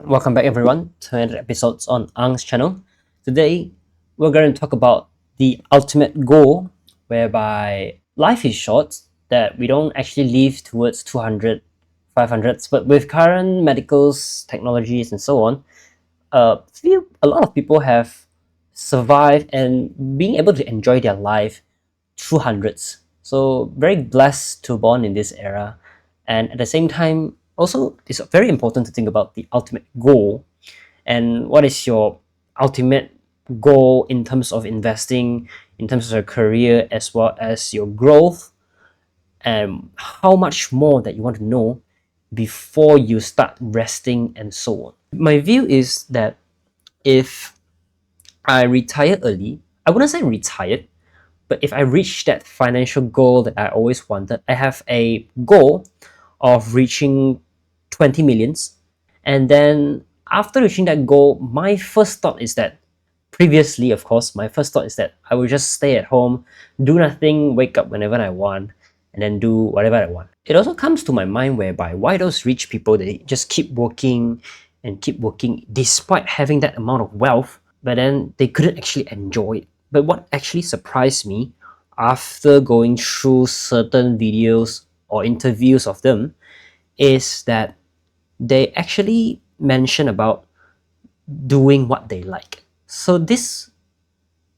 Welcome back everyone to another episode on Ang's channel. Today we're going to talk about the ultimate goal whereby life is short, that we don't actually live towards 200, 500s, but with current medicals, technologies and so on, a lot of people have survived and being able to enjoy their life through hundreds. So very blessed to born in this era. And at the same time, also it's very important to think about the ultimate goal and what is your ultimate goal in terms of investing, in terms of your career, as well as your growth, and how much more that you want to know before you start resting and so on. My view is that if I retire early, I wouldn't say retired, but if I reach that financial goal that I always wanted, I have a goal of reaching 20 millions. And then after reaching that goal, my first thought is that previously, of course, my first thought is that I will just stay at home, do nothing, wake up whenever I want, and then do whatever I want. It also comes to my mind whereby why those rich people, they just keep working and keep working despite having that amount of wealth, but then they couldn't actually enjoy it. But what actually surprised me after going through certain videos or interviews of them is that they actually mention about doing what they like. So this,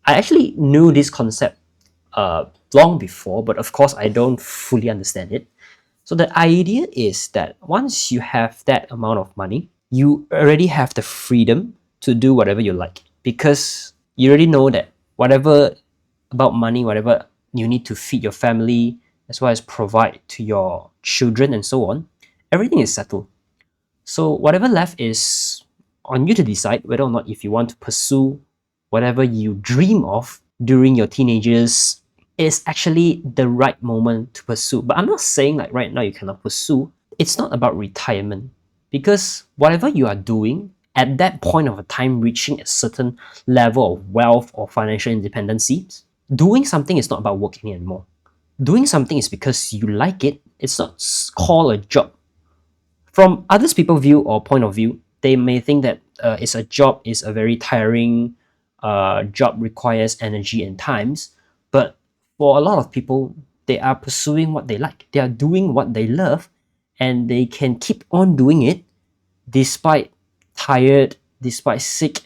I actually knew this concept long before, but of course I don't fully understand it. So the idea is that once you have that amount of money, you already have the freedom to do whatever you like, because you already know that whatever about money, whatever you need to feed your family, as well as provide to your children and so on, everything is settled. So whatever left is on you to decide whether or not if you want to pursue whatever you dream of during your teenagers is actually the right moment to pursue. But I'm not saying like right now you cannot pursue. It's not about retirement, because whatever you are doing at that point of a time, reaching a certain level of wealth or financial independency, doing something is not about working anymore. Doing something is because you like it. It's not called a job. From others people's view or point of view, they may think that it's a job, is a very tiring job, requires energy and times. But for a lot of people, they are pursuing what they like. They are doing what they love, and they can keep on doing it despite tired, despite sick.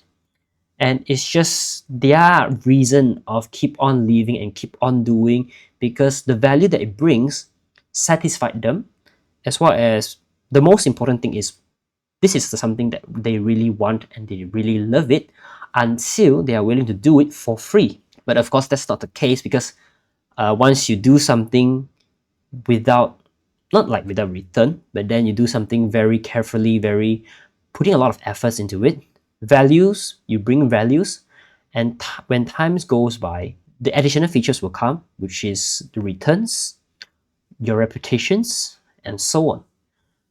And it's just their reason of keep on living and keep on doing, because the value that it brings satisfied them, as well as the most important thing is this is something that they really want and they really love it until they are willing to do it for free. But of course, that's not the case, because once you do something without, not like without return, but then you do something very carefully, very putting a lot of efforts into it, values, you bring values, and when times goes by, the additional features will come, which is the returns, your reputations, and so on.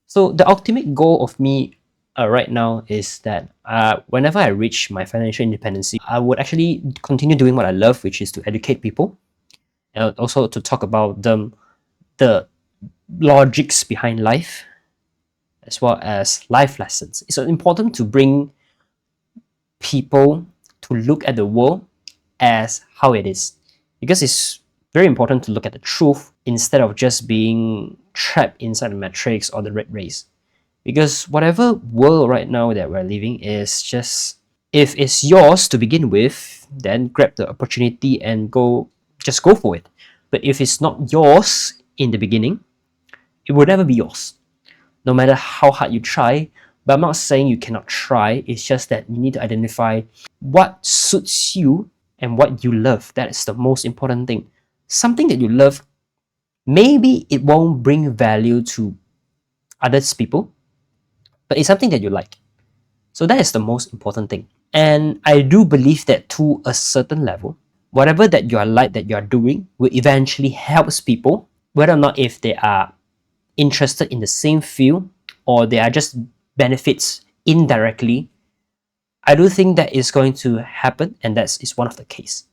So the ultimate goal of me right now is that whenever I reach my financial independence, I would actually continue doing what I love, which is to educate people, and also to talk about the logics behind life, as well as life lessons. It's important to bring people to look at the world as how it is, because it's very important to look at the truth instead of just being trapped inside the matrix or the red race. Because whatever world right now that we're living is just, if it's yours to begin with, then grab the opportunity and just go for it. But if it's not yours in the beginning, it will never be yours, no matter how hard you try. But I'm not saying you cannot try, it's just that you need to identify what suits you and what you love. That is the most important thing. Something that you love, maybe it won't bring value to others people, but it's something that you like. So that is the most important thing. And I do believe that to a certain level, whatever that you are like, that you are doing, will eventually help people, whether or not if they are interested in the same field or they are just benefits indirectly. I do think that is going to happen, and that is one of the case.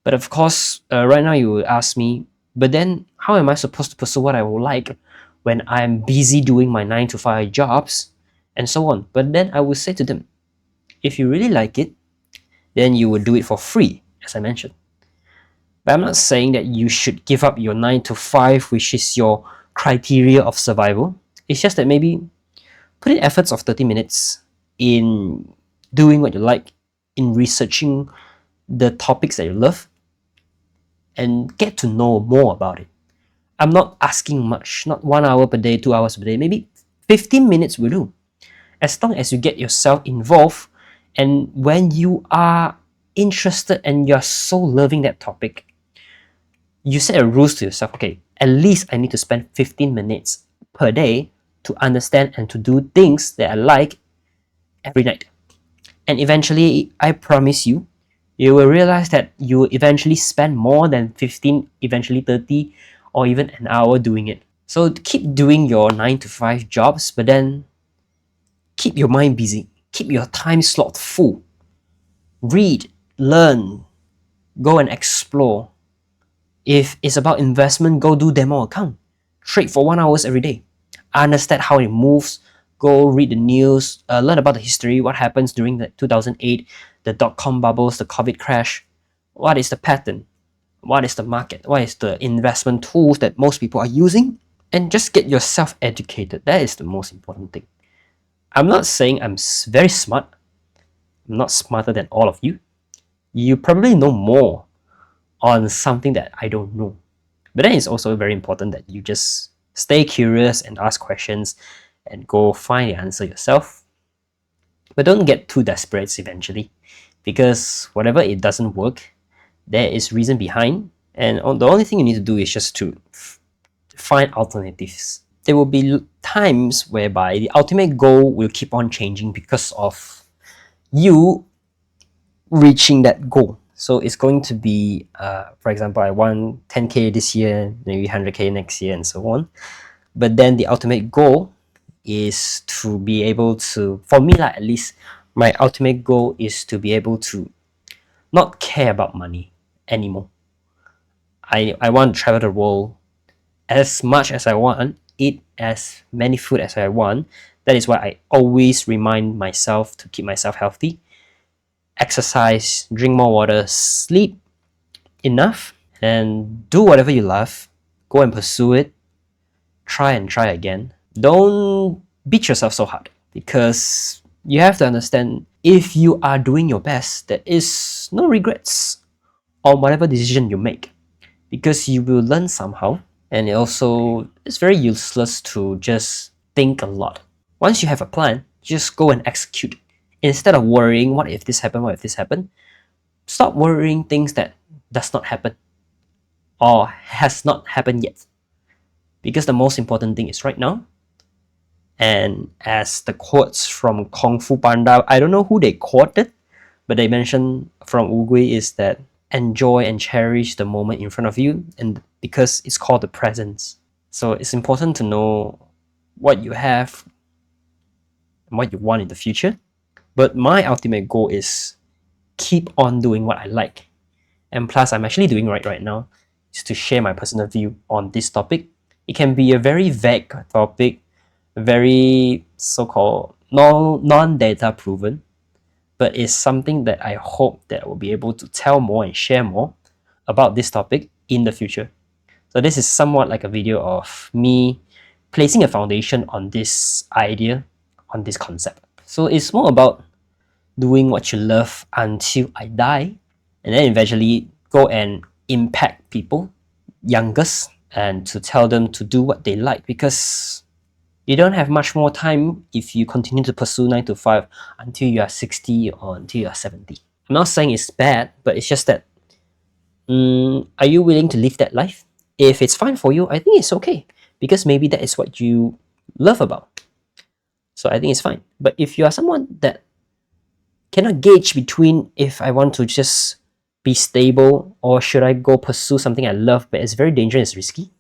But of course, right now you will ask me, but then how am I supposed to pursue what I would like when I'm busy doing my 9 to 5 jobs and so on. But then I would say to them, if you really like it, then you would do it for free, as I mentioned. But I'm not saying that you should give up your 9 to 5, which is your criteria of survival. It's just that maybe put in efforts of 30 minutes in doing what you like, in researching the topics that you love, and get to know more about it. I'm not asking much, not 1 hour per day, 2 hours per day, maybe 15 minutes will do. As long as you get yourself involved, and when you are interested and you're so loving that topic, you set a rules to yourself. Okay, at least I need to spend 15 minutes per day to understand and to do things that I like every night. And eventually, I promise you, you will realize that you will eventually spend more than 15, eventually 30, or even an hour doing it. So keep doing your 9 to 5 jobs, but then keep your mind busy. Keep your time slot full. Read, learn, go and explore. If it's about investment, go do demo account. Trade for 1 hour every day. Understand how it moves. Go read the news. Learn about the history. What happens during the 2008, the dot-com bubbles, the COVID crash. What is the pattern? What is the market? What is the investment tools that most people are using? And just get yourself educated. That is the most important thing. I'm not saying I'm very smart. I'm not smarter than all of you. You probably know more on something that I don't know. But then it's also very important that you just stay curious and ask questions and go find the answer yourself. But don't get too desperate eventually, because whatever it doesn't work, there is reason behind, and the only thing you need to do is just to find alternatives. There will be times whereby the ultimate goal will keep on changing because of you reaching that goal. So it's going to be, for example, I want 10K this year, maybe 100K next year, and so on. But then the ultimate goal is to be able to, for me at least, my ultimate goal is to be able to not care about money anymore. I want to travel the world as much as I want, eat as many food as I want. That is why I always remind myself to keep myself healthy, exercise, drink more water, sleep enough, and do whatever you love. Go and pursue it. Try and try again. Don't beat yourself so hard, because you have to understand, if you are doing your best, there is no regrets on whatever decision you make, because you will learn somehow. And it's very useless to just think a lot. Once you have a plan, just go and execute. Instead of worrying, what if this happened, what if this happened, stop worrying things that does not happen or has not happened yet. Because the most important thing is right now. And as the quotes from Kung Fu Panda, I don't know who they quoted, but they mentioned from Ugui is that enjoy and cherish the moment in front of you, and because it's called the presence. So it's important to know what you have and what you want in the future. But my ultimate goal is keep on doing what I like. And plus, I'm actually doing right now is to share my personal view on this topic. It can be a very vague topic, very so-called non-data proven, but it's something that I hope that I will be able to tell more and share more about this topic in the future. So this is somewhat like a video of me placing a foundation on this idea, on this concept. So it's more about doing what you love until I die, and then eventually go and impact people, youngest, and to tell them to do what they like, because you don't have much more time if you continue to pursue 9 to 5 until you are 60 or until you are 70. I'm not saying it's bad, but it's just that, are you willing to live that life? If it's fine for you, I think it's okay, because maybe that is what you love about. So I think it's fine. But if you are someone that cannot gauge between if I want to just be stable or should I go pursue something I love but it's very dangerous and risky,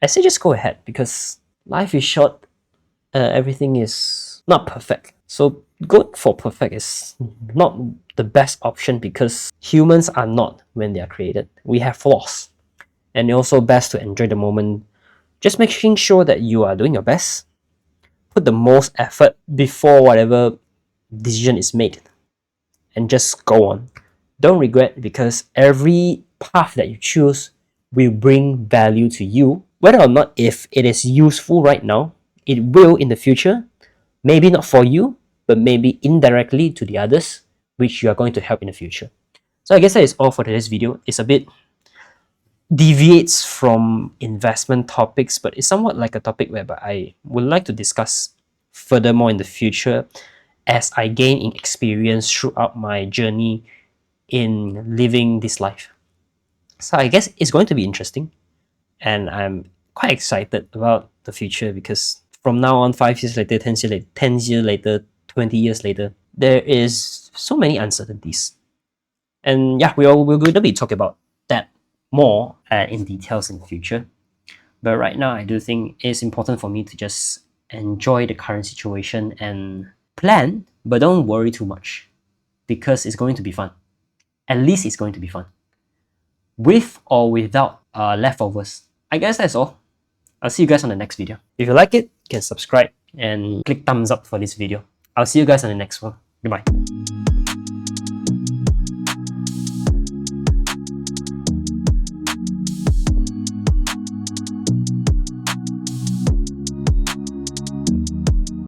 I say just go ahead, because life is short. Everything is not perfect. So going for perfect is not the best option, because humans are not when they are created. We have flaws. And also best to enjoy the moment, just making sure that you are doing your best, put the most effort before whatever decision is made, and just go on. Don't regret, because every path that you choose will bring value to you. Whether or not if it is useful right now, it will in the future. Maybe not for you, but maybe indirectly to the others, which you are going to help in the future. So I guess that is all for today's video. It's a bit deviates from investment topics, but it's somewhat like a topic whereby I would like to discuss furthermore in the future as I gain in experience throughout my journey in living this life. So I guess it's going to be interesting, and I'm quite excited about the future, because from now on, 5 years later, 10 years later, 20 years later, there is so many uncertainties. And yeah, we're going to be talking about that more in details in the future. But right now, I do think it's important for me to just enjoy the current situation and plan, but don't worry too much, because it's going to be fun. At least it's going to be fun. With or without leftovers. I guess that's all. I'll see you guys on the next video. If you like it, you can subscribe and click thumbs up for this video. I'll see you guys on the next one. Goodbye.